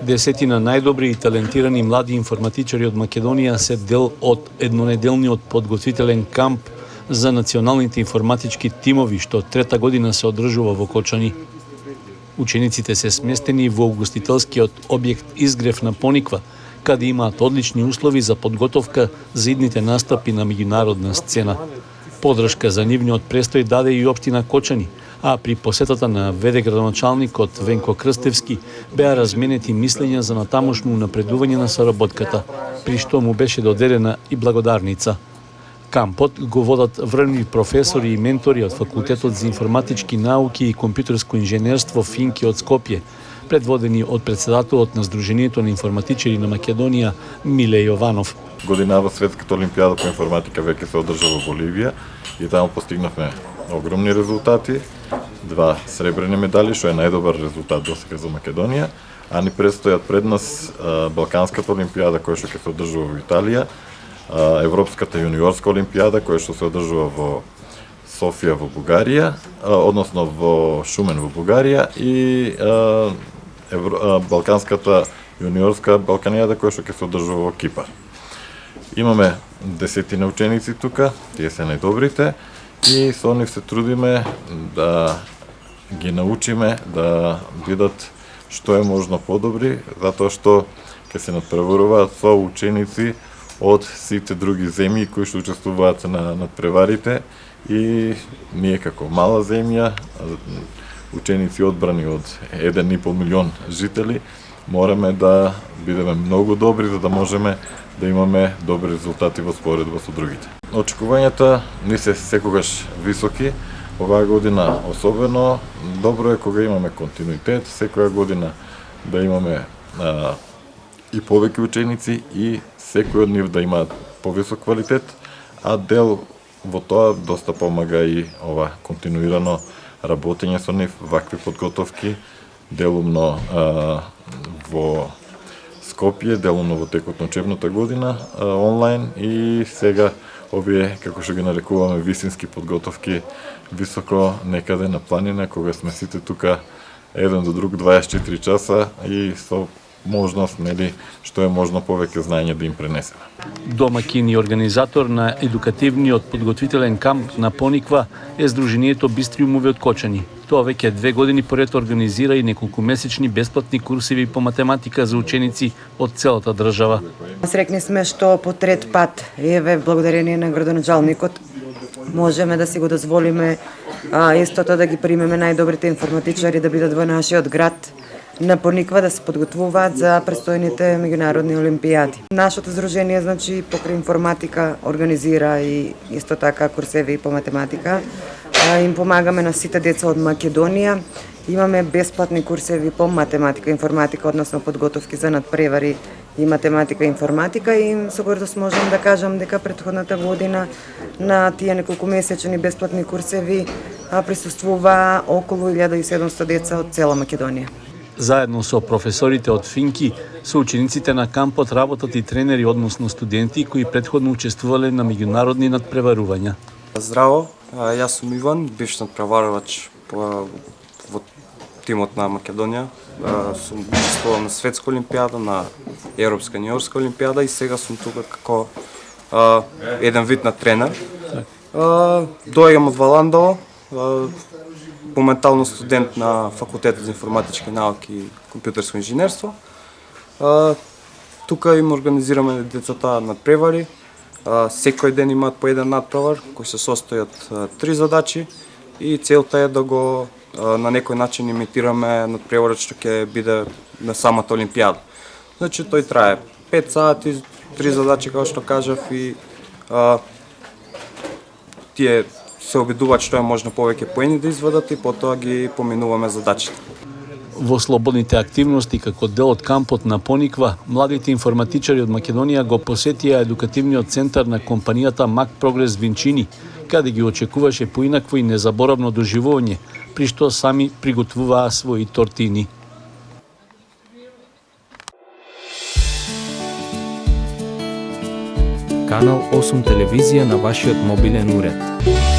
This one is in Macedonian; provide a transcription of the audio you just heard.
Десетина најдобри и талентирани млади информатичари од Македонија се дел од еднонеделниот подготвителен камп за националните информатички тимови, што трета година се одржува во Кочани. Учениците се сместени во угостителскиот објект Изгрев на Пониква, каде имаат одлични услови за подготовка за идните настапи на меѓународна сцена. Подршка за нивниот престој даде и општина Кочани, а при посетата на ВД градоначалникот Венко Крстевски беа разменети мислења за натамошно напредување на соработката, при што му беше додадена и благодарница. Кампот го водат врвни професори и ментори од Факултетот за информатички науки и компјутерско инженерство Финки од Скопје, предводени од председателот на Сдруженијето на информатичари на Македонија Миле Јованов. Годинава Светската олимпијада по информатика веќе се одржа во Боливија и таму постигнавме огромни резултати, 2 сребрени медали, што е најдобар резултат досега за Македонија, а ни предстојат пред нас Балканската олимпијада која што ќе се одржува во Италија, Европската јуниорска олимпијада која што се одржува во Софија во Бугарија, односно во Шумен во Бугарија и Балканската јуниорска Балканијада која што ќе се одржува во Кипар. Имаме десетина ученици тука, тие се најдобрите и со нив се трудиме да ги научиме да бидат што е можно подобри, затоа што ќе се надпреваруваат со ученици од сите други земји кои што учествуваат на надпреварите и ние како мала земја, ученици одбрани од 1,5 милион жители, мораме да бидеме многу добри за да можеме да имаме добри резултати во споредба со другите. Очекувањата ни се секогаш високи. Оваа година особено добро е кога имаме континуитет, секоја година да имаме и повеќе ученици и секој од нив да имаат повисок квалитет, а дел во тоа доста помага и ова континуирано работење со нив, вакви подготовки, делумно во Скопје, делумно во текот на учебната година, онлайн и сега овие, како што ги нарекуваме, висински подготовки високо некаде на планина, кога сме сите тука еден до друг 24 часа и со можност, нели, што е можно повеќе знаење да им пренесеме. Домакин и организатор на едукативниот подготвителен камп на Пониква е Сдруженијето Бистриумови од Кочани. Тоа веќе 2 години поред организира и неколкумесечни бесплатни курсиви по математика за ученици од целата држава. Срекни сме што по трет пат, еве благодарение на градоначалникот, можеме да си го дозволиме истото да ги примеме најдобрите информатичари да бидат во нашиот град на Пониква да се подготвуваат за престојните меѓународни олимпијади. Нашето здружение, значи, покрај информатика организира и исто така курсеви по математика. Им помагаме на сите деца од Македонија. Имаме бесплатни курсеви по математика и информатика, односно подготовки за надпревари и математика и информатика и со гордост можам да кажам дека претходната година на тие неколкумесечни бесплатни курсеви присуствува околу 1700 деца од цела Македонија. Заедно со професорите од Финки, со учениците на кампот работат и тренери, односно студенти кои претходно учествувале на меѓународни надпреварувања. Здраво, јас сум Иван, бивш надпреварувач во тимот на Македонија. Сум учествувал на Светска олимпијада, на Европска јуниорска олимпијада и сега сум тука како еден вид на тренер. Доаѓам од Валандово, моментално студент на Факултетот за информатички науки и компјутерско инженерство. Тука им организираме децата надпревари. Секој ден имаат по еден надпревар кој се состои од 3 задачи и целта е да го на некој начин имитираме надпреварот што ќе биде на самата олимпијада. Значи тој трае 5 сати, 3 задачи како што кажав и тие се обидуваат што е можно повеќе поени да извадат и потоа ги поминуваме задачите. Во слободните активности како дел од кампот на Пониква, младите информатичари од Македонија го посетија едукативниот центар на компанијата Mac Progress Винчини, каде ги очекуваше поинакво и незаборавно доживување, при што сами приготвуваа своји тортини. Канал 8 телевизија на вашиот мобилен уред.